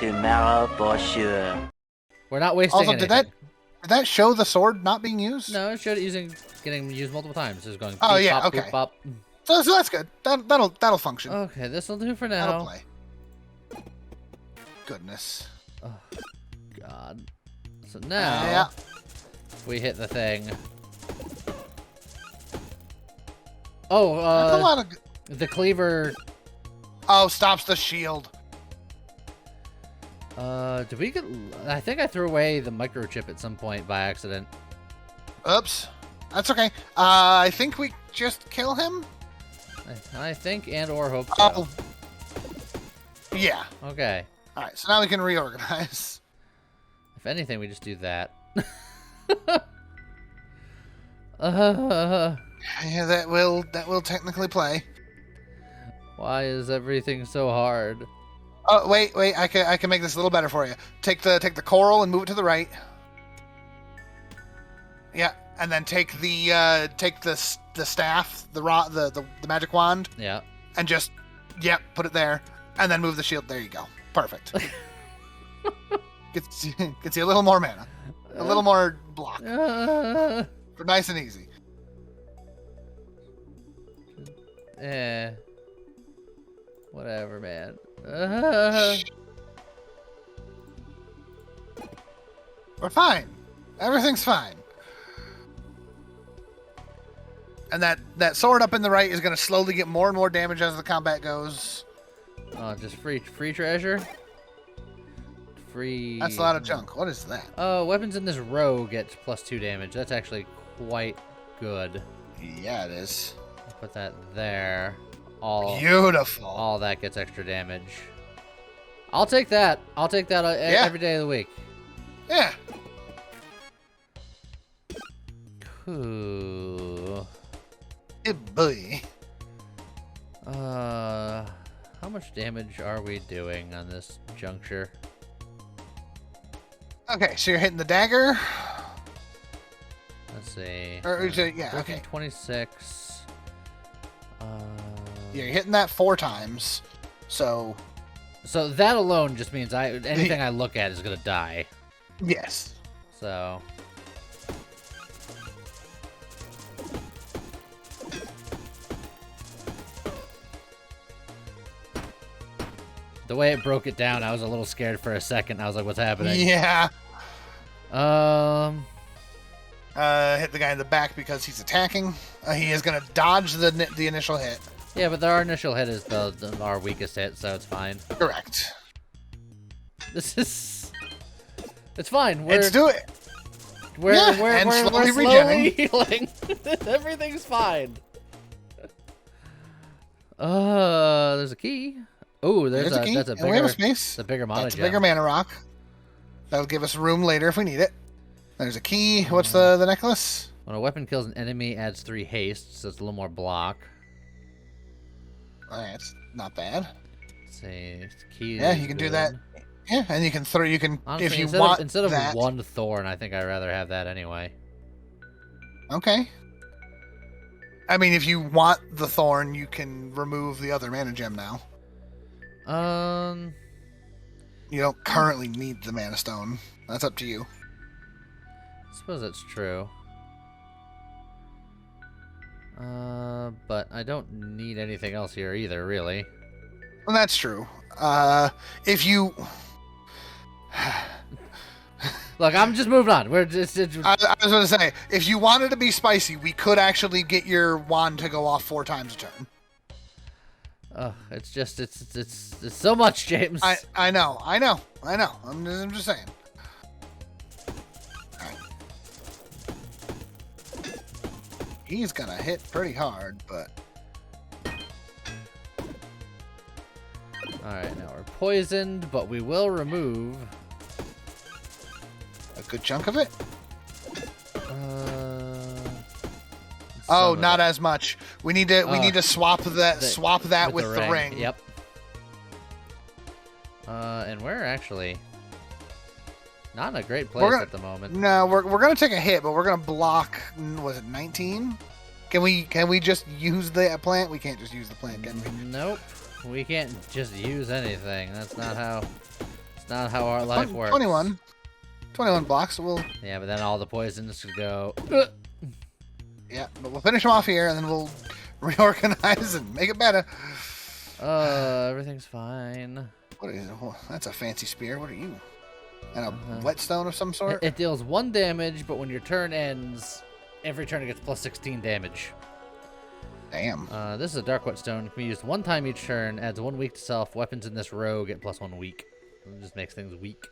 Tomorrow for sure. We're not wasting Also, anything. did that show the sword not being used? No, it showed it getting used multiple times. It's going. Oh, beep, yeah, bop, okay. boop, bop. So that's good. That'll function. Okay, this will do for That'll now. play. Goodness. Oh, God. So now Yeah. we hit the thing. That's a lot of. The cleaver. Oh, stops the shield. Did we get? I think I threw away the microchip at some point by accident. Oops. That's okay. I think we just kill him. I think or hope so. Oh. Yeah. Okay. All right. So now we can reorganize. If anything, we just do that. Yeah, that will technically play. Why is everything so hard? Oh wait. I can make this a little better for you. Take the coral and move it to the right. Yeah, and then take the staff, the magic wand. Yeah. And just put it there, and then move the shield. There you go. Perfect. gets you a little more mana, a little more block, for nice and easy. Whatever, man. We're fine. Everything's fine. And that sword up in the right is going to slowly get more and more damage as the combat goes. Oh, just free treasure. Free. That's a lot of junk. What is that? Oh, weapons in this row get +2 damage. That's actually quite good. Yeah, it is. I'll put that there. Beautiful. All that gets extra damage. I'll take that. I'll take that every day of the week. Yeah. Cool. Good boy. How much damage are we doing on this juncture? Okay, so you're hitting the dagger. Let's see. Yeah, okay. 26. Yeah, you're hitting that 4 times. So that alone just means anything I look at is gonna die. yes. So. The way it broke it down, I was a little scared for a second. I was like, what's happening? Yeah. Hit the guy in the back because he's attacking. He is going to dodge the initial hit. Yeah, but our initial hit is our weakest hit, so it's fine. Correct. It's fine. Let's do it. We're slowly healing. Everything's fine. There's a key. Oh, that's a bigger. We have a space. The bigger mana. That's a bigger mana rock. That'll give us room later if we need it. There's a key. What's the necklace? When a weapon kills an enemy, adds 3 haste, so it's a little more block. Alright, it's not bad. Let's see. Key. Yeah, you can do that. Yeah, and you can throw. You can Honestly, if you instead want. Instead of that. 1 thorn, I think I'd rather have that anyway. Okay. I mean, if you want the thorn, you can remove the other mana gem now. You don't currently need the mana stone. That's up to you. I suppose that's true. But I don't need anything else here either, really. Well, that's true. If you... Look, I'm just moving on. We're just... I was going to say, if you wanted to be spicy, we could actually get your wand to go off 4 times a turn. It's just... It's so much, James. I know. I'm just saying. Alright. He's gonna hit pretty hard, but... Alright, now we're poisoned, but we will remove... a good chunk of it? Oh, not as much. We need to swap that with the ring. Yep. And we're actually not in a great place at the moment. No, we're gonna take a hit, but we're gonna block. Was it 19? Can we just use the plant? We can't just use the plant, can we? Nope. We can't just use anything. That's not not how our life works. 21 blocks. So we'll. Yeah, but then all the poisons could go. Yeah, but we'll finish them off here, and then we'll reorganize and make it better. Everything's fine. What is it? Oh, that's a fancy spear. What are you? And a whetstone of some sort? It deals 1 damage, but when your turn ends, every turn it gets plus 16 damage. Damn. This is a dark whetstone. Can be used 1 time each turn. Adds 1 weak to self. Weapons in this row get plus 1 weak. It just makes things weak.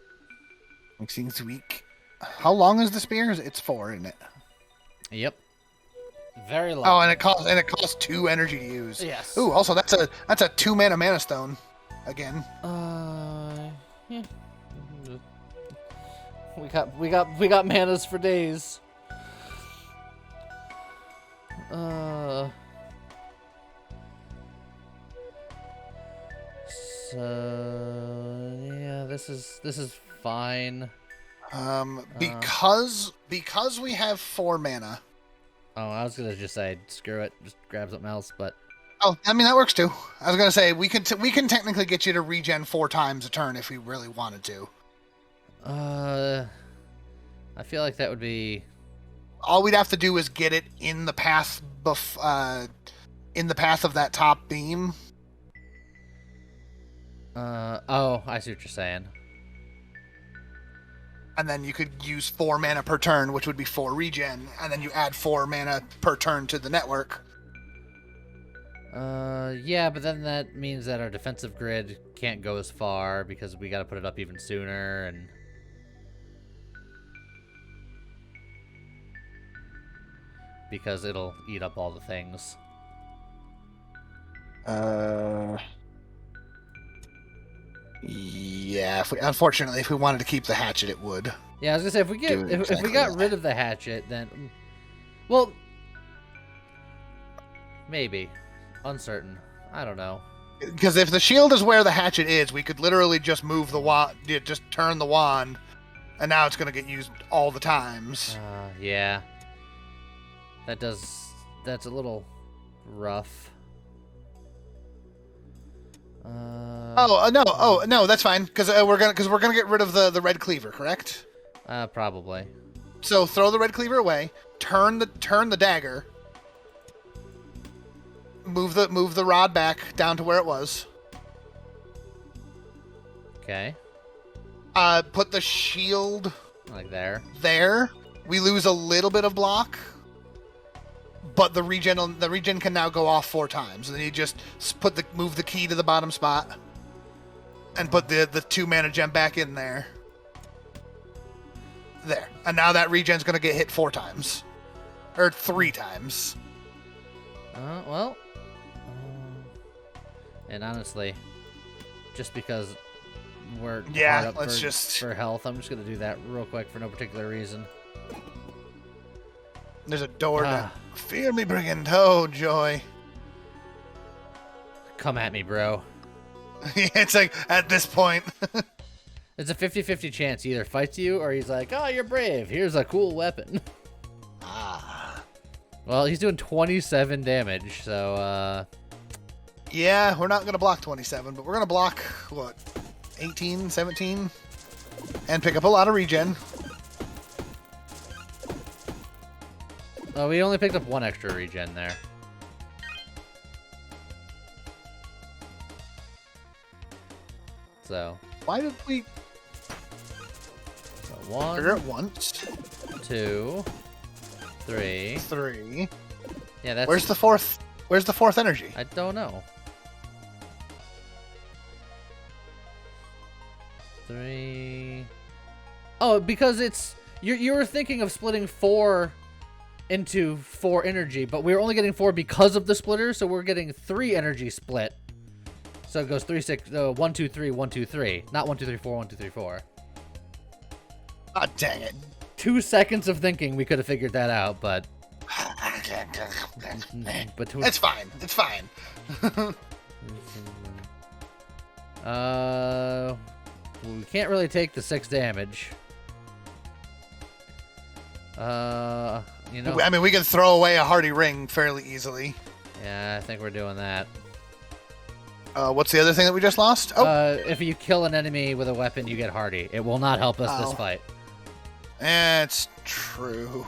Makes things weak. How long is the spear? It's 4, isn't it? Yep. Very long. Oh, and it costs 2 energy to use. Yes. Ooh, also that's a 2 mana stone. Again. Yeah. We got manas for days. So yeah, this is fine. Because we have 4 mana. Oh, I was gonna just say screw it, just grab something else, but. Oh, I mean that works too. I was gonna say we can technically get you to regen 4 times a turn if we really wanted to. I feel like that would be. All we'd have to do is get it in the path in the path of that top beam. Oh, I see what you're saying. And then you could use 4 mana per turn, which would be 4 regen, and then you add 4 mana per turn to the network. Yeah, but then that means that our defensive grid can't go as far because we gotta put it up even sooner, and... because it'll eat up all the things. Yeah, unfortunately, if we wanted to keep the hatchet, it would. Yeah, I was gonna say, if we got rid of the hatchet, then... Well... Maybe. Uncertain. I don't know. Because if the shield is where the hatchet is, we could literally just move the wand, just turn the wand, and now it's gonna get used all the times. Yeah. That's a little rough. No, that's fine. Because we're gonna get rid of the red cleaver, correct? Probably. So throw the red cleaver away. Turn the dagger. Move the rod back down to where it was. Okay. Put the shield like there. There. We lose a little bit of block, but the regen can now go off 4 times. And then you just move the key to the bottom spot and put the 2 mana gem back in there. There. And now that regen's going to get hit 4 times. Or 3 times. Well. And honestly, just because we're hard up for health, I'm just going to do that real quick for no particular reason. There's a door to fear me, brigand. Oh, joy. Come at me, bro. Yeah, it's like, at this point. It's a 50-50 chance. He either fights you or he's like, oh, you're brave. Here's a cool weapon. Well, he's doing 27 damage, so, Yeah, we're not going to block 27, but we're going to block, what, 18, 17? And pick up a lot of regen. Oh, we only picked up 1 extra regen there. So. Why did we... So 1. Figure it once. 2. 3. 3. Yeah, that's... Where's the fourth energy? I don't know. 3. Oh, because it's... You were thinking of splitting 4... into 4 energy, but we're only getting 4 because of the splitter, so we're getting 3 energy split. So it goes 3, 6, 1, 2, 3, 1, 2, 3. Not 1, 2, 3, 4, 1, 2, 3, 4. Ah, dang it. 2 seconds of thinking, we could have figured that out, but... It's fine. It's fine. We can't really take the 6 damage. You know, I mean, we can throw away a hardy ring fairly easily. Yeah, I think we're doing that. What's the other thing that we just lost? Oh, If you kill an enemy with a weapon, you get hardy. It will not help us this fight. it's true.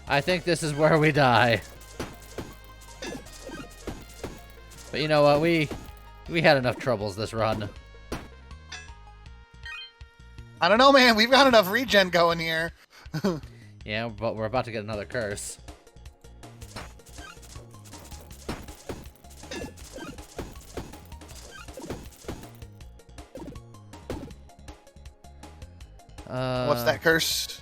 I think this is where we die. But you know what? We had enough troubles this run. I don't know, man. We've got enough regen going here. Yeah, but we're about to get another curse. What's that curse?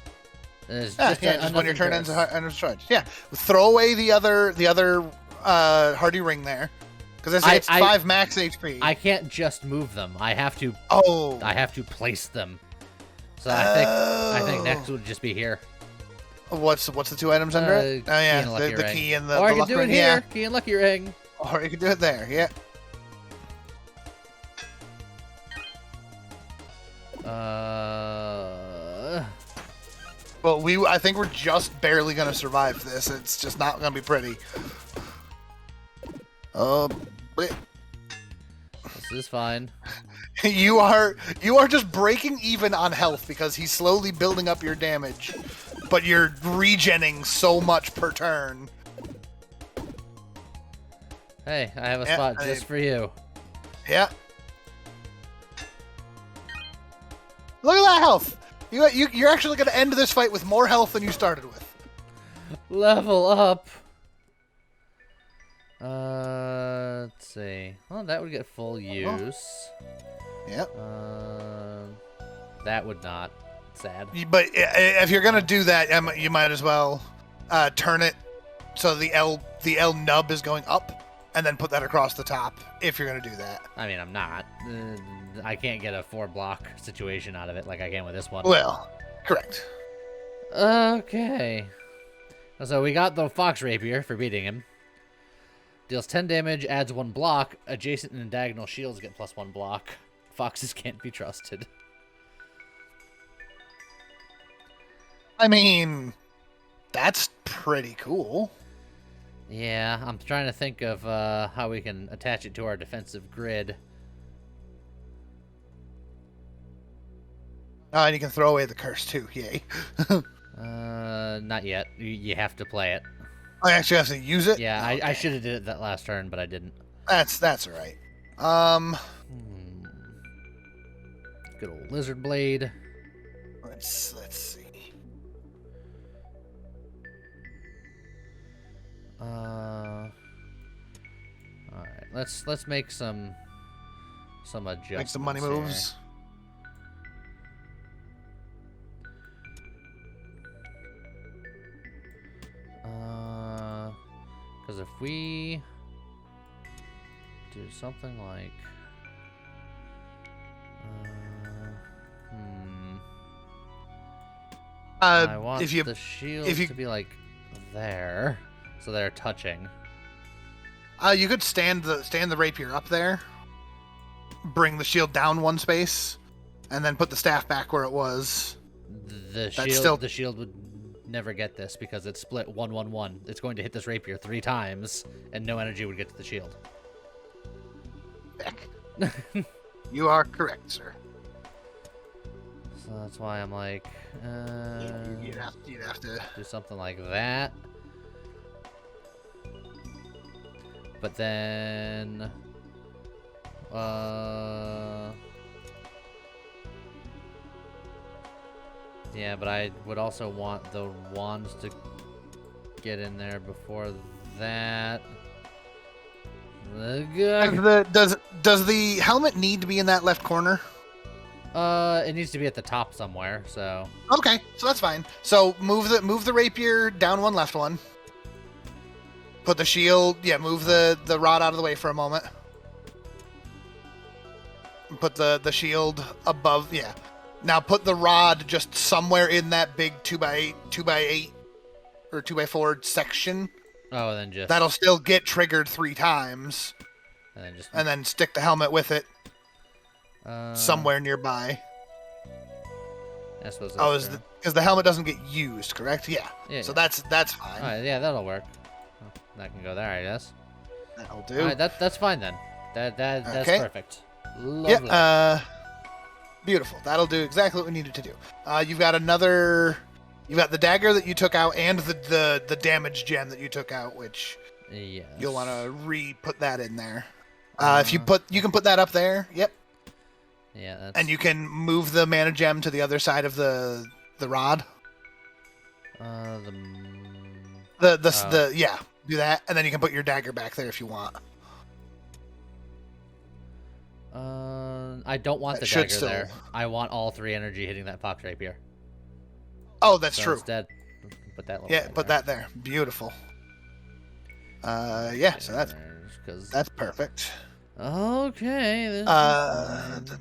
It's Just when your turn ends, curse. destroyed. Yeah, throw away the other hardy ring there, because it's 5 max HP. I can't just move them. I have to. Oh. I have to place them. So I think next would just be here. What's the 2 items under it? Oh yeah, the key and the Or I luck can do ring. it here. Yeah. Key and lucky ring. Or you can do it there. Yeah. Well, I think we're just barely gonna survive this. It's just not gonna be pretty. Bleh. This is fine. You are just breaking even on health because he's slowly building up your damage, but you're regenning so much per turn. Hey, I have a spot just for you. Yeah. Look at that health. You're actually going to end this fight with more health than you started with. Level up. Let's see. Well, that would get full use. Yep. That would not. Sad. But if you're going to do that, you might as well turn it so the L nub is going up, and then put that across the top if you're going to do that. I mean, I'm not. I can't get a 4-block situation out of it like I can with this one. Well, correct. Okay. So we got the Fox Rapier for beating him. Deals 10 damage, adds 1 block. Adjacent and diagonal shields get +1 block. Foxes can't be trusted. I mean, that's pretty cool. Yeah, I'm trying to think of how we can attach it to our defensive grid. Oh, and you can throw away the curse too. Yay. Not yet. You have to play it. I actually have to use it? Yeah, Okay. I should have did it that last turn, but I didn't. That's all right. Good old lizard blade. Let's see. All right. Let's make some adjustments. Make some money here. moves. Because if we do something like, I want the shield to be like there, so they're touching. You could stand the rapier up there, bring the shield down 1 space, and then put the staff back where it was. The shield would never get this because it's split 1-1-1. It's going to hit this rapier 3 times, and no energy would get to the shield. Heck. You are correct, sir. So that's why I'm like, You'd have to do something like that. But then, yeah, but I would also want the wands to get in there before that. Does the helmet need to be in that left corner? It needs to be at the top somewhere. So okay, so that's fine. So move the rapier down 1, left 1. Put the shield. Yeah, move the rod out of the way for a moment. Put the shield above. Yeah. Now put the rod just somewhere in that big 2x8 or 2x4 section. Oh, and then just that'll still get triggered 3 times. And then stick the helmet with it somewhere nearby. I suppose. Because the helmet doesn't get used, correct? Yeah. So that's fine. All right, yeah, that'll work. That can go there, I guess. That'll do. All right, that's fine then. That's Okay. perfect. Lovely. Yeah. Beautiful. That'll do exactly what we needed to do. You've got the dagger that you took out and the damage gem that you took out, which Yes. you'll want to re-put that in there. If you can put that up there. Yep. Yeah. That's... And you can move the mana gem to the other side of the rod. Yeah, do that, and then you can put your dagger back there if you want. I don't want the Should dagger still- there. I want all 3 energy hitting that pox rapier. Oh, that's So true. Instead, put that. Yeah, put that there. Beautiful. Yeah, so that's perfect. Okay. This is Uh, fine.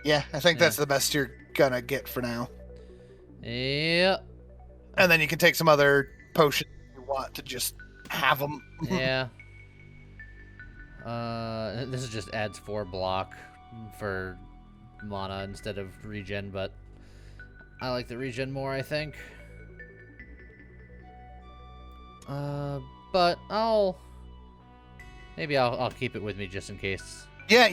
Yeah, I think that's the best you're gonna get for now. Yep. And then you can take some other potions if you want to just have them. Yeah. This just adds 4 block for mana instead of regen, but I like the regen more, I think. But maybe I'll keep it with me just in case. Yeah,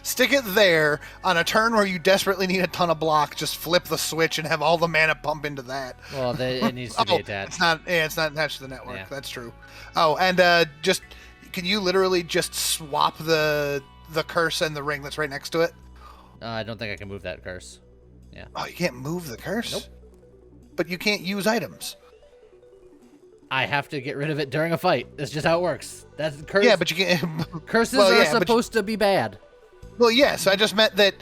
stick it there on a turn where you desperately need a ton of block. Just flip the switch and have all the mana pump into that. Well, it needs to be attached. It's not attached to the network. Yeah. That's true. Oh, and can you literally just swap the curse and the ring that's right next to it? I don't think I can move that curse. Yeah. Oh, you can't move the curse? Nope. But you can't use items. I have to get rid of it during a fight. That's just how it works. That's curse. Yeah, but you can't. Curses Well, are yeah, but supposed to be bad. Well, yes. I just meant that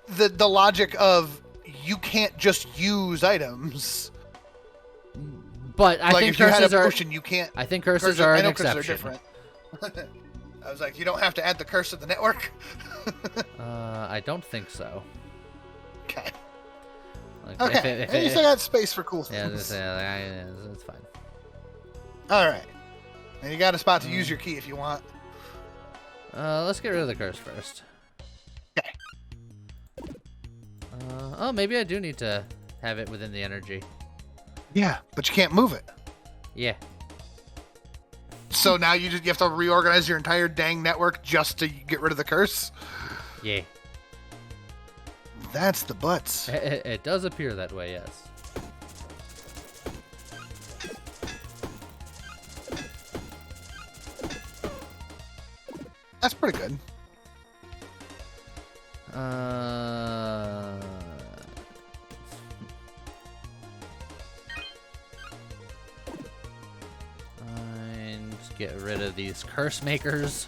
the logic of you can't just use items. But I Like think if you had a curses are. potion, you can't. I think curses are I an know exception. curses are different. I was like, you don't have to add the curse to the network. I don't think so. Okay. Like, Okay. if And you still got space for cool yeah, things. it's fine. All right. And you got a spot to use your key if you want. Let's get rid of the curse first. Okay. Oh, maybe I do need to have it within the energy. Yeah, but you can't move it. Yeah. So now you have to reorganize your entire dang network just to get rid of the curse. Yeah. That's the butts. It does appear that way, yes. That's pretty good. And get rid of these curse makers.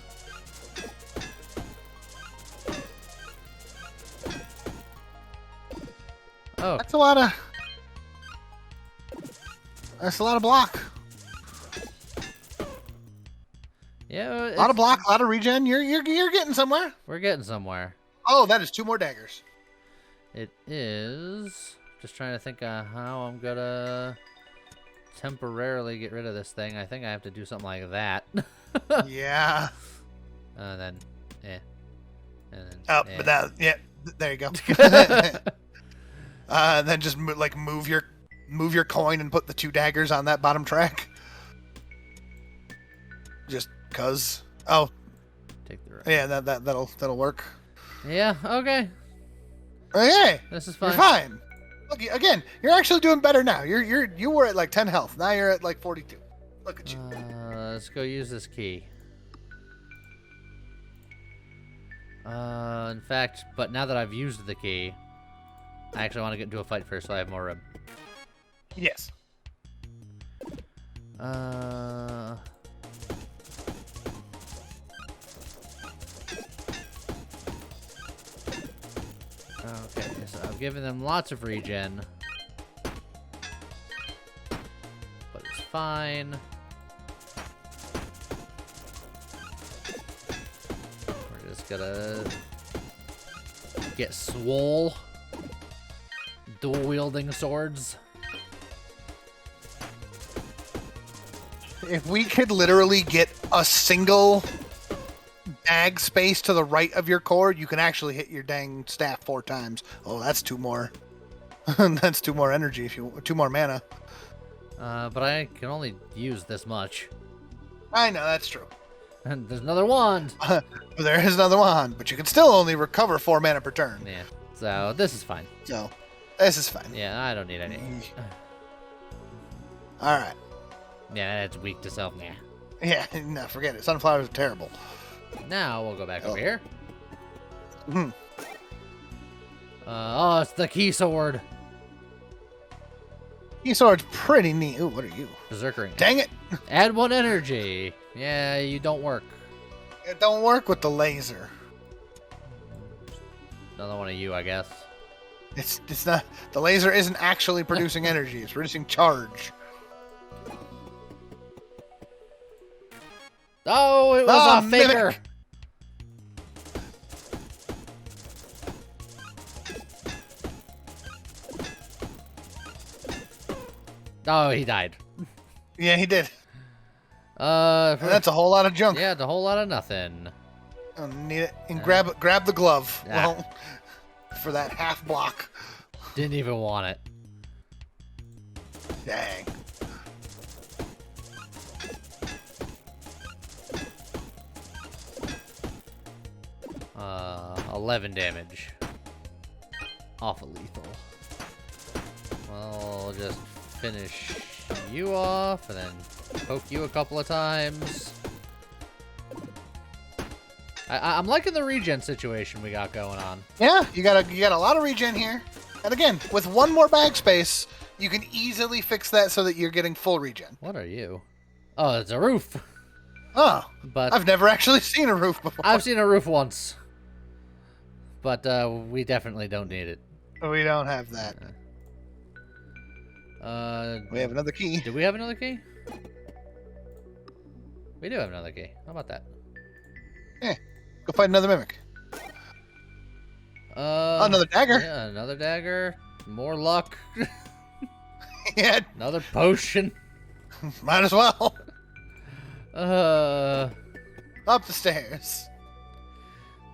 Oh, That's a lot of block. yeah. A lot of block, a lot of regen. You're getting somewhere. We're getting somewhere. Oh, that is 2 more daggers. It is. Just trying to think of how I'm gonna temporarily get rid of this thing. I think I have to do something like that. Yeah. Then, And then, Oh, but that, yeah, there you go. And then just move your coin and put the 2 daggers on that bottom track. Just cause. Oh, take the right. yeah, that'll work. Yeah. Okay. Okay, This is you're fine. fine. Look, again, you're actually doing better now. You were at like 10 health. Now you're at like 42. Look at you. Let's go use this key. In fact, but now that I've used the key, I actually want to get into a fight first, so I have more room. Yes. Okay, so I've given them lots of regen. But it's fine. We're just gonna get swole. Dual wielding swords. If we could literally get a single bag space to the right of your core, you can actually hit your dang staff 4 times. Oh, that's 2 more. That's 2 more energy 2 more mana. But I can only use this much. I know, that's true. And there's another wand. There is another wand, but you can still only recover 4 mana per turn. Yeah. So this is fine. So, this is fine. Yeah, I don't need any. Alright. Yeah, it's weak to self. Nah. Yeah, no, forget it. Sunflowers are terrible. Now we'll go back over here. Hmm. Oh, it's the key sword. Key sword's pretty neat. Ooh, what are you? Berserker. Dang it! Add 1 energy. Yeah, you don't work. It don't work with the laser. Another one of you, I guess. It's not. The laser isn't actually producing energy. It's producing charge. Oh, it was a faker. Mimic. Oh, he died. Yeah, he did. And And that's a whole lot of junk. yeah, it's a whole lot of nothing. I need it. And grab the glove. Ah. Well, for that half block. Didn't even want it. Dang. 11 damage. Awful lethal. Well, I'll just finish you off and then poke you a couple of times. I'm liking the regen situation we got going on. Yeah, you got a lot of regen here. And again, with 1 more bag space, you can easily fix that so that you're getting full regen. What are you? Oh, it's a roof. Oh, But I've never actually seen a roof before. I've seen a roof once. But we definitely don't need it. We don't have that. We have another key. Do we have another key? We do have another key. How about that? Yeah, go find another mimic. Another dagger. Yeah, another dagger. More luck. Yeah, Another potion. might as well. Uh, Up the stairs.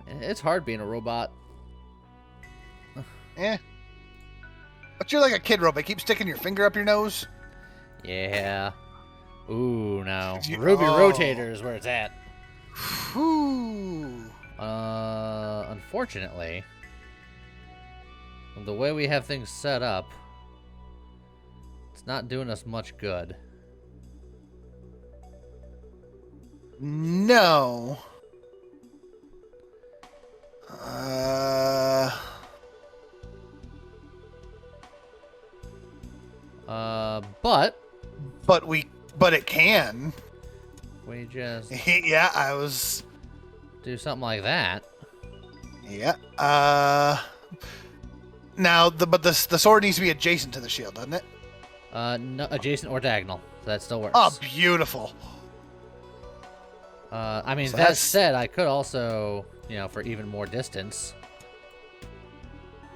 it's hard being a robot. Yeah. But you're like a kid robot. Keep sticking your finger up your nose. Yeah. Ooh, no. You- Ruby oh. Rotator is where it's at. Whew. Unfortunately, the way we have things set up, it's not doing us much good. No. But it can. We just Yeah, I was. do something like that. Yeah. Now the sword needs to be adjacent to the shield, doesn't it? No, adjacent or diagonal. So that still works. Oh, beautiful. I mean, So that that's- said, I could also, for even more distance.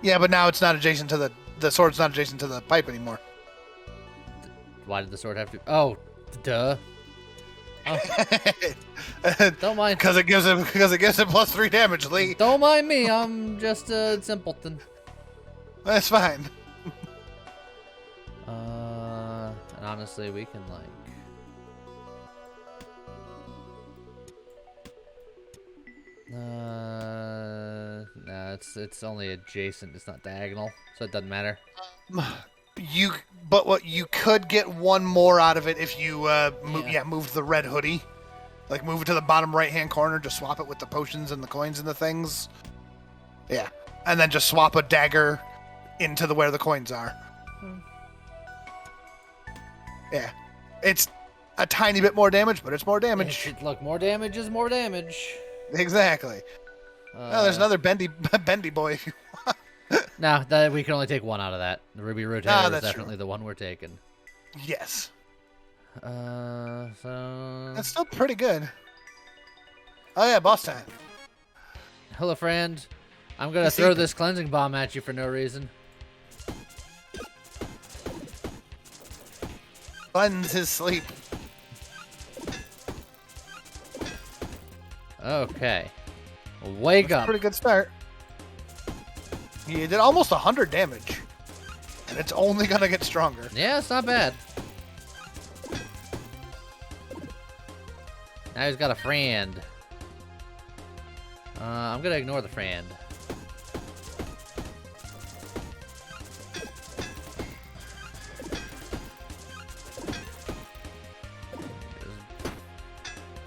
Yeah, but now it's not adjacent to the sword's not adjacent to the pipe anymore. Why did the sword have to? Oh, duh. Don't mind. Because it gives him +3 damage, Lee. Don't mind me. I'm just a simpleton. That's fine. And honestly, we can no, it's only adjacent. It's not diagonal, so it doesn't matter. But you could get 1 more out of it if you moved the red hoodie, like move it to the bottom right hand corner, just swap it with the potions and the coins and the things. Yeah, and then just swap a dagger into where the coins are. Yeah, it's a tiny bit more damage, but it's more damage. Look, more damage is more damage. Exactly. Oh, there's another bendy boy. If you No, that we can only take 1 out of that. The Ruby Rotator is that's definitely true. the one we're taking. Yes, So that's still pretty good. Oh yeah, boss time. hello, friend. I'm gonna You see- throw this cleansing bomb at you for no reason. Cleanse his sleep. Okay. Wake up. Pretty good start. You did almost 100 damage, and it's only gonna get stronger. Yeah, it's not bad. Now he's got a friend. I'm gonna ignore the friend.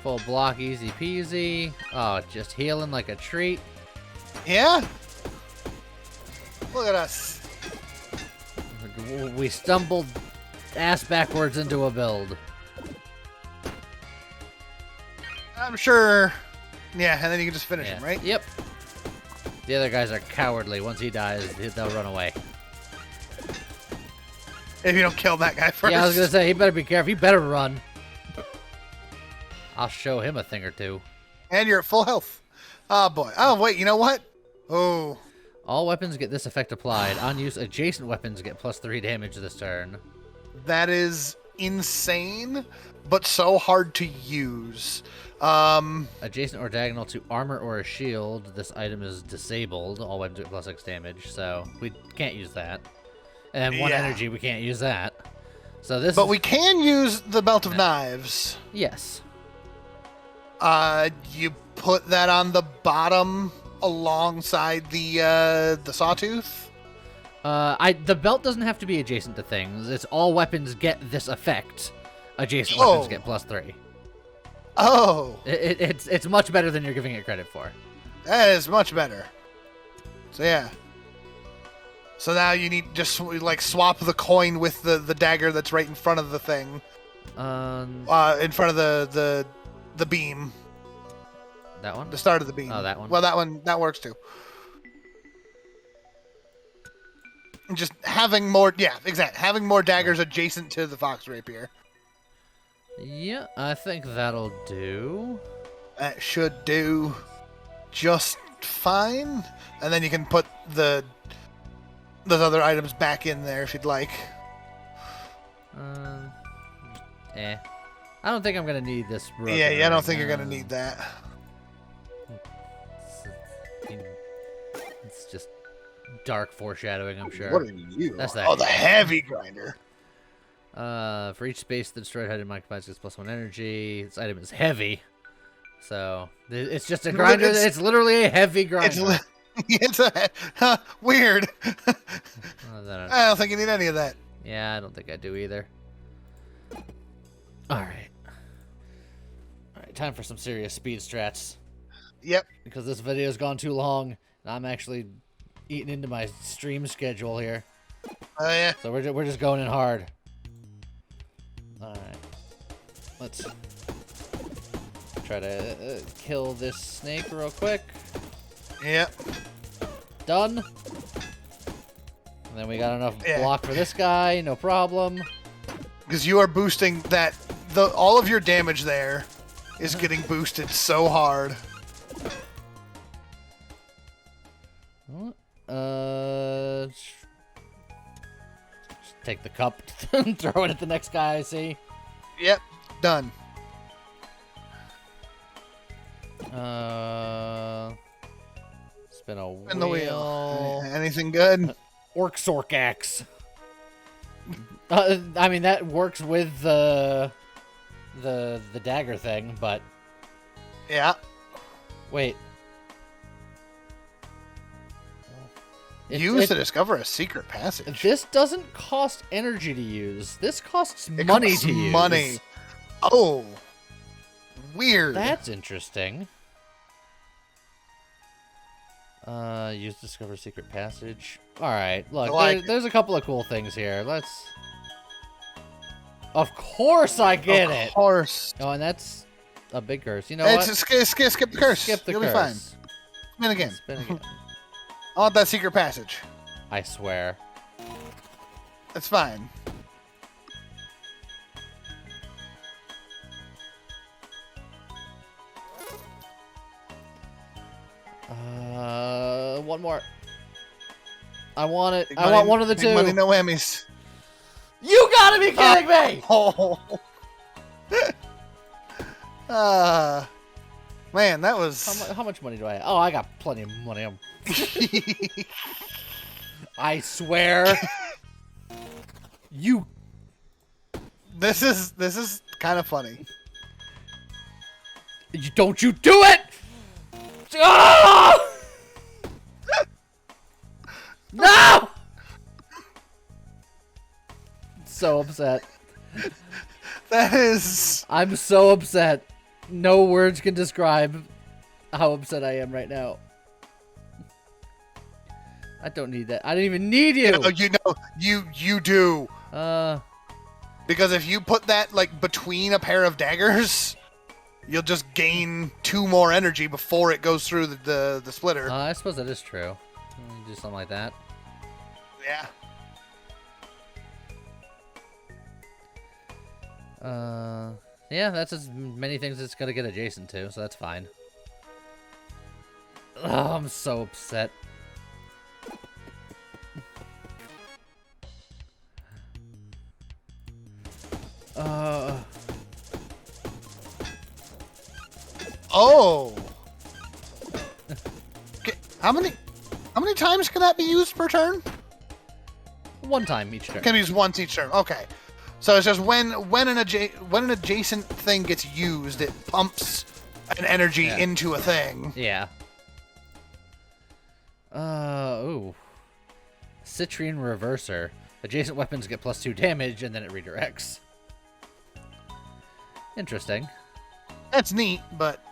Full block, easy peasy. Oh, just healing like a treat. Yeah? Look at us. We stumbled ass backwards into a build. I'm sure. Yeah, and then you can just finish him, right? Yep. The other guys are cowardly. Once he dies, they'll run away. If you don't kill that guy first. Yeah, I was gonna say, he better be careful. He better run. I'll show him a thing or two. And you're at full health. Oh, boy. Oh, wait, you know what? Oh. All weapons get this effect applied. On use, adjacent weapons get +3 damage this turn. That is insane, but so hard to use. Adjacent or diagonal to armor or a shield, this item is disabled. All weapons get +6 damage, so we can't use that. And one energy, we can't use that. So this. But we can use the belt of knives. Yes. You put that on the bottom alongside the sawtooth. The belt doesn't have to be adjacent to things. It's all weapons get this effect. Adjacent weapons get +3. Oh. It's much better than you're giving it credit for. That is much better. So yeah. So now you need just like swap the coin with the dagger that's right in front of the thing. In front of the beam. That one? The start of the beam. Oh, that one. Well, that works too. And just having more, having more daggers adjacent to the fox rapier. Yeah, I think that'll do. That should do just fine. And then you can put those other items back in there if you'd like. I don't think I'm gonna need this. Yeah, I don't think you're gonna need that. It's just dark foreshadowing, I'm sure. What are you? That's that. Oh, the heavy grinder. For each space the destroyed item occupies gets +1 energy. This item is heavy, so it's just a grinder. It's literally a heavy grinder. It's weird. I don't think you need any of that. Yeah, I don't think I do either. All right, time for some serious speed strats. Yep. Because this video's gone too long, and I'm actually eating into my stream schedule here. Oh yeah. So we're just going in hard. All right, let's try to kill this snake real quick. Yep. Done. And then we got enough block for this guy, no problem. Because you are boosting that. All of your damage there is getting boosted so hard. Just take the cup and throw it at the next guy I see. Yep, done. Spin a wheel. Spin the wheel. Anything good? Orc axe. I mean that works with the dagger thing, but yeah. Wait. Use to discover a secret passage. This doesn't cost energy to use. This costs money to use. Money. Oh. Weird. That's interesting. Use discover secret passage. Alright, look, there's a couple of cool things here. Let's... Of course I get it! Of course. Oh, and that's a big curse. You know what? Skip the curse. Skip the You'll curse. be fine. Spin again. Spin again. I want that secret passage. I swear. That's fine. One more. I want it. Big I money, want one of the big two. Money, no whammies. You gotta be kidding me! Oh. Man, that was... How much money do I have? Oh, I got plenty of money. I swear. You... This is kind of funny. Don't you do it! Oh! No! So upset. That is... I'm so upset. No words can describe how upset I am right now. I don't need that. I don't even need you. You do. Uh... Because if you put that, like, between a pair of daggers, you'll just gain 2 more energy before it goes through the splitter. I suppose that is true. Do something like that. Yeah. Yeah, that's as many things it's gonna get adjacent to, so that's fine. Oh, I'm so upset. Oh. Okay, how many times can that be used per turn? One time each turn. Can be used once each turn. Okay. So it's just when an adjacent thing gets used, it pumps an energy into a thing. Yeah. Ooh. Citrine Reverser. Adjacent weapons get +2 damage, and then it redirects. Interesting. That's neat, but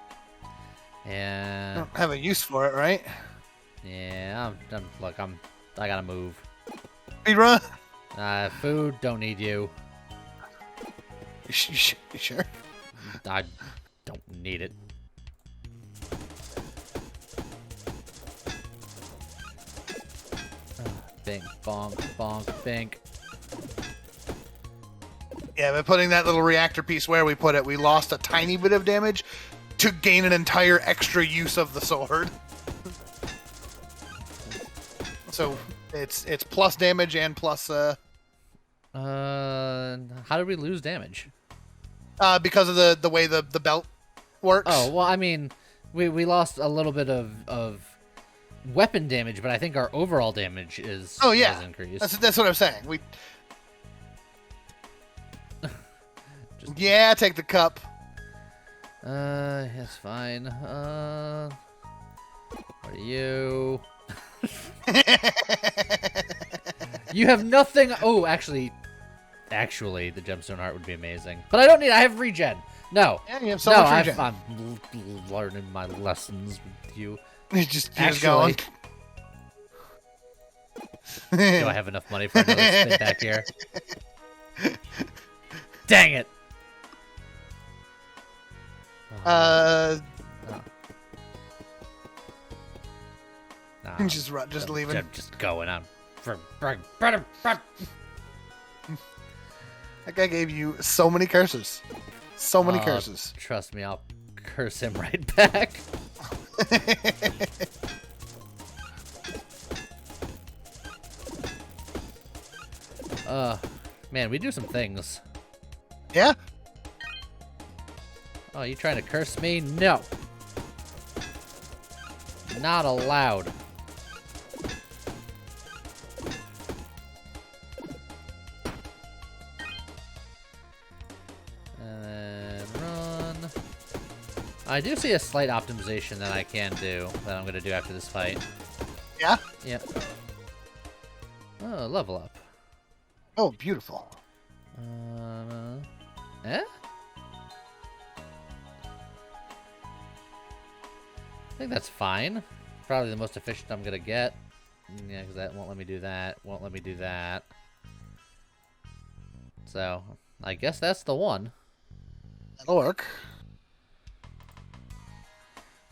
yeah, I don't have a use for it, right? Yeah, look, I gotta move. Speed run. Food, don't need you. You sure? I don't need it. Bink, bonk, bonk, bink. Yeah, by putting that little reactor piece where we put it, we lost a tiny bit of damage to gain an entire extra use of the sword. So it's plus damage and plus how did we lose damage? Because of the way the belt works. Oh, well, I mean, we lost a little bit of weapon damage, but I think our overall damage is has increased. That's what I'm saying. Yeah, take the cup. It's fine. What are you? You have nothing. Oh, actually, the gemstone heart would be amazing. But I don't need. I have regen. No. Yeah, you have so much regen. I'm learning my lessons with you. You're just going. Do I have enough money for another spin back here? Dang it. Nah, Nah, just leaving. I'm just going on. That guy gave you so many curses. So many curses. Trust me, I'll curse him right back. Man, we do some things. Yeah? Oh, you trying to curse me? No. Not allowed. And then run. I do see a slight optimization that I can do, that I'm going to do after this fight. Yeah? Yep. Oh, level up. Oh, beautiful. Eh? I think that's fine. Probably the most efficient I'm gonna get. Yeah, because that won't let me do that. Won't let me do that. So, I guess that's the one. That'll work.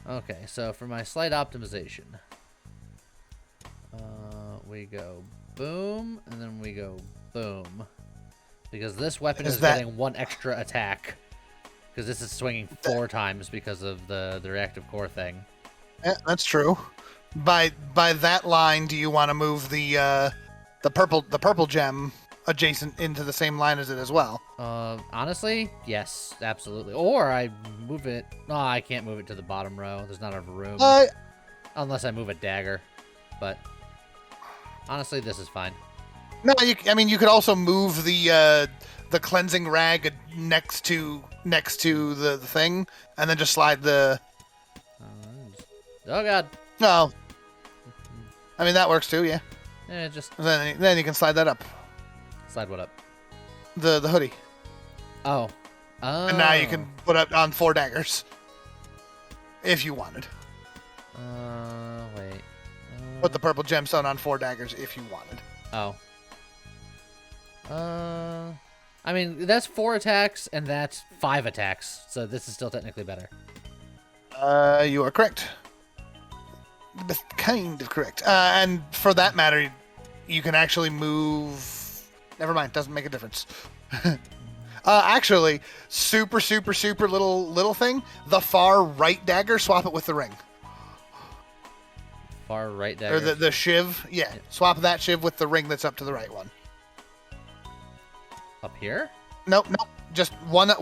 Okay, so for my slight optimization, we go boom, and then we go boom. Because this weapon is getting 1 extra attack. Because this is swinging 4 times because of the reactive core thing. Yeah, that's true. By that line, do you want to move the purple gem adjacent into the same line as it as well? Honestly, yes, absolutely. Or I move it. No, I can't move it to the bottom row. There's not enough room. Unless I move a dagger. But honestly, this is fine. No, I mean you could also move the cleansing rag next to the thing, and then just slide the. Oh god. No. I mean that works too, yeah. Yeah, just Then you can slide that up. slide what up? The hoodie. Oh. Oh. And now you can put it on 4 daggers. If you wanted. Wait. Put the purple gemstone on 4 daggers if you wanted. Oh. I mean, that's 4 attacks, and that's 5 attacks, so this is still technically better. You are correct. Kind of correct. And for that matter, you can actually move... Never mind, doesn't make a difference. Actually, super little thing. The far right dagger, swap it with the ring. Far right dagger? Or the shiv, yeah. Swap that shiv with the ring that's up to the right one. Up here? Nope. Just one up,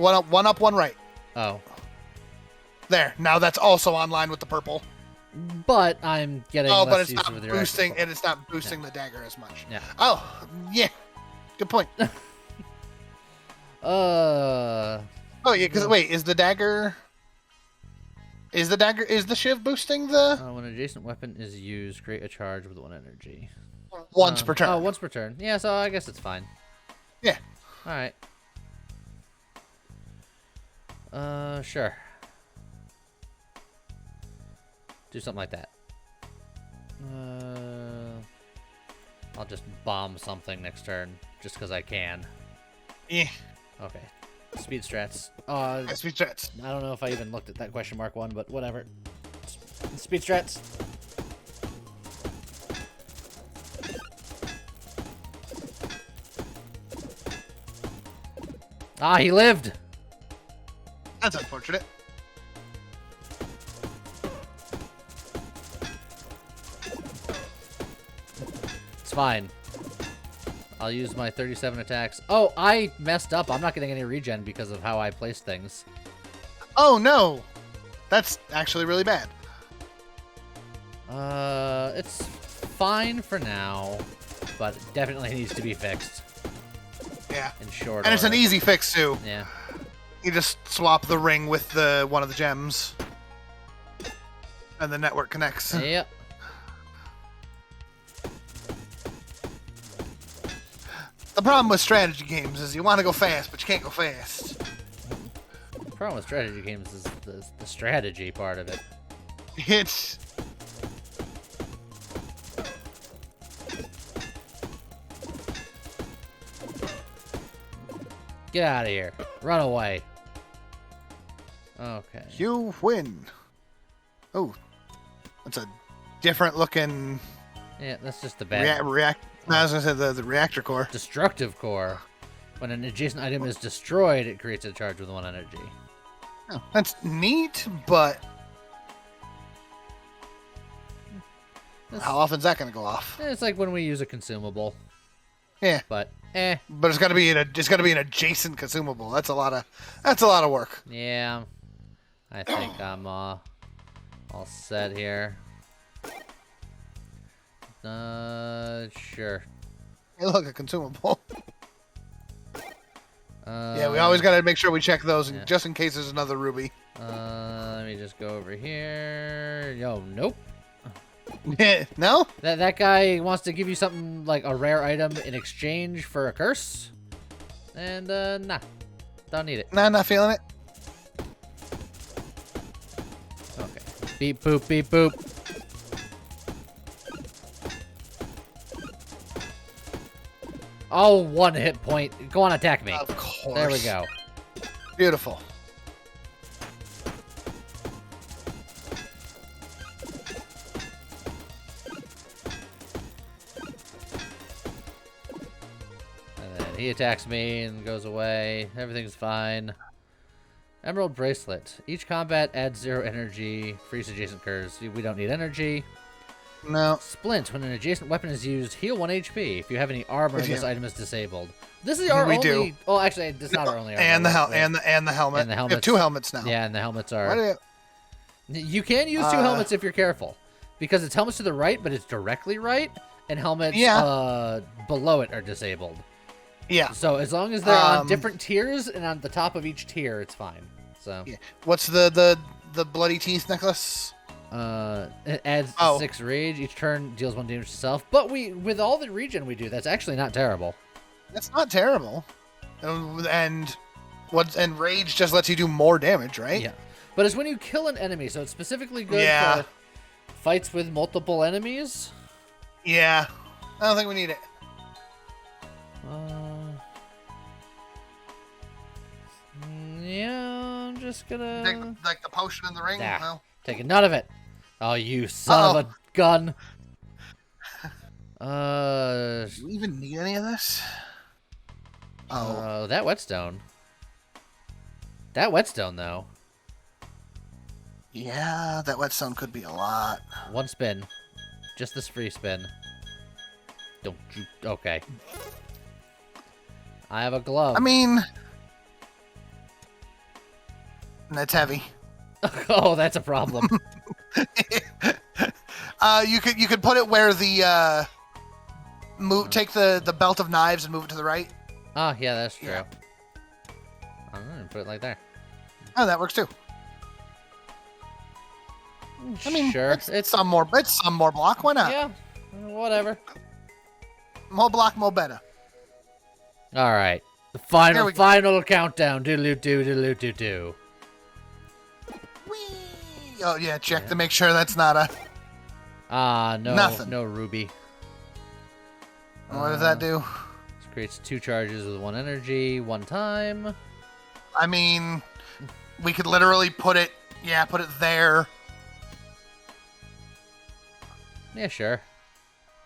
one right. Oh. There. Now that's also online with the purple. But I'm getting but less it's use not with the boosting, rifle. and it's not boosting the dagger as much. Yeah. Oh, yeah. Good point. Uh. Oh yeah, because wait, is the shiv boosting the When an adjacent weapon is used, create a charge with 1 energy. once per turn? Oh, once per turn. Yeah, so I guess it's fine. Yeah. All right. Sure. Do something like that. I'll just bomb something next turn, just because I can. Yeah. Okay. Speed strats. Speed strats. I don't know if I even looked at that question mark one, but whatever. Speed strats. Ah, he lived. That's unfortunate. It's fine. I'll use my 37 attacks. Oh, I messed up. I'm not getting any regen because of how I place things. Oh no, that's actually really bad. It's fine for now, but it definitely needs to be fixed. Yeah. In short And it's an order. easy fix too. Yeah. You just swap the ring with one of the gems, and the network connects. Yep. The problem with strategy games is you want to go fast, but you can't go fast. The problem with strategy games is the strategy part of it. It's Get out of here. Run away. Okay. you win. Oh, that's a different looking Yeah, that's just the bad. I was gonna say the reactor core. Destructive core. When an adjacent item is destroyed, it creates a charge with 1 energy. Oh, that's neat, but how often is that gonna go off? It's like when we use a consumable. Yeah, But but it's gotta be an adjacent consumable. That's a lot of work. yeah. I think I'm all set here. Sure. Hey, look, a consumable. Yeah, we Uh, always gotta make sure we check those, yeah. just in case there's another ruby. Let me just go over here. Yo, nope. No? That guy wants to give you something like a rare item in exchange for a curse. And, nah. Don't need it. Nah, not feeling it. Okay. Beep, boop, beep, boop. Oh, 1 hit point. Go on, attack me. Of course. There we go. Beautiful. And then he attacks me and goes away. Everything's fine. Emerald Bracelet. Each combat adds 0 energy. Freeze adjacent curves. We don't need energy. No. Splint. When an adjacent weapon is used, heal 1 HP. If you have any armor, If you- this item is disabled. This is our We only... do. Oh, actually, this is not our only armor. And the Wait. and the helmet. And the We have helmets. 2 helmets now. Yeah, and the helmets are... Why do you- You can use 2 helmets if you're careful. Because it's helmets to the right, but it's directly right. And helmets Yeah. below it are disabled. Yeah. So as long as they're on different tiers and on the top of each tier, it's fine. So. Yeah. What's the bloody teeth necklace? It adds 6 rage each turn, deals 1 damage to self. But with all the regen we do, that's actually not terrible. That's not terrible. And rage just lets you do more damage, right? Yeah. But it's when you kill an enemy, so it's specifically good for fights with multiple enemies. Yeah. I don't think we need it. Yeah, I'm just gonna... Like the potion in the ring? Nah, No. taking none of it. Oh, you son of a gun. Do we even need any of this? That whetstone. That whetstone, though. Yeah, that whetstone could be a lot. 1 spin. Just this free spin. Don't you... Okay. I have a glove. I mean... That's heavy. Oh, that's a problem. You could put it where the take the belt of knives and move it to the right. Oh, yeah, that's true. Yeah. I'm gonna put it like there. Oh, that works too. I mean, sure. It's some more block. Why not? Yeah, whatever. More block, more better. All right, the final countdown. Do. Whee! Oh yeah, check to make sure that's not a. No, Nothing. No ruby. What does that do? This creates 2 charges with 1 energy, 1 time. I mean, we could literally put it there. Yeah, sure.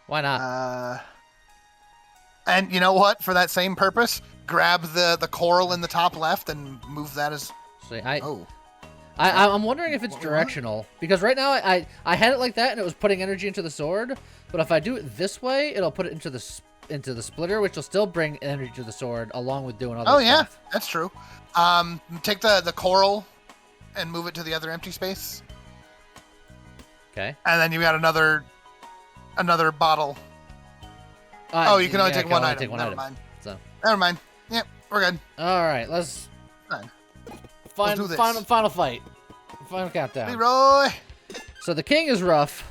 Why not? And you know what? For that same purpose, grab the coral in the top left and move that as. See, I'm wondering if it's directional, because right now I had it like that and it was putting energy into the sword, but if I do it this way, it'll put it into the splitter, which will still bring energy to the sword along with doing other stuff. Oh yeah, that's true. Take the coral and move it to the other empty space. Okay. And then you got another bottle. You can only take one item. Never mind. So. Never mind. Yep, we're good. All right, let's. Fine. Final fight. Final countdown. Leroy. So the king is rough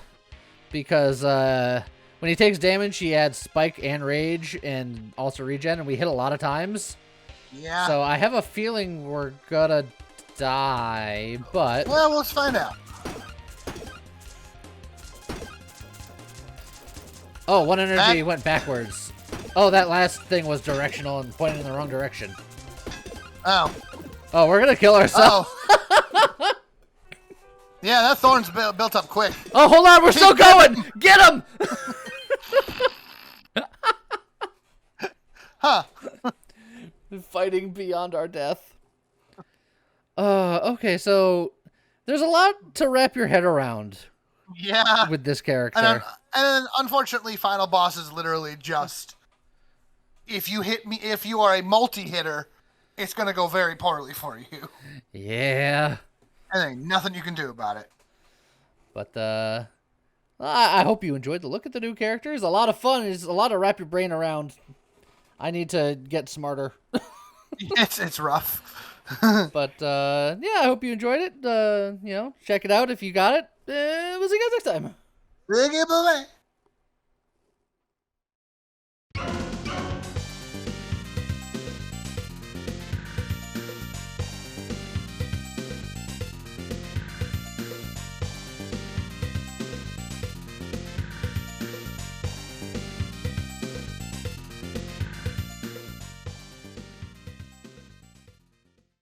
because when he takes damage, he adds spike and rage and also regen, and we hit a lot of times. Yeah. So I have a feeling we're gonna die, but... Well, let's find out. Oh, 1 energy went backwards. Oh, that last thing was directional and pointing in the wrong direction. Oh. Oh, we're gonna kill ourselves. Oh. Yeah, that thorn's built up quick. Oh, hold on, we're still going! Get him! Huh. Fighting beyond our death. Okay, so there's a lot to wrap your head around. Yeah. With this character. And then unfortunately, final boss is literally just if you are a multi-hitter, it's gonna go very poorly for you. Yeah. And there ain't nothing you can do about it. But I hope you enjoyed the look at the new characters. A lot of fun. It's a lot to wrap your brain around. I need to get smarter. It's rough. But yeah, I hope you enjoyed it. Check it out if you got it. We'll see you guys next time. Bye.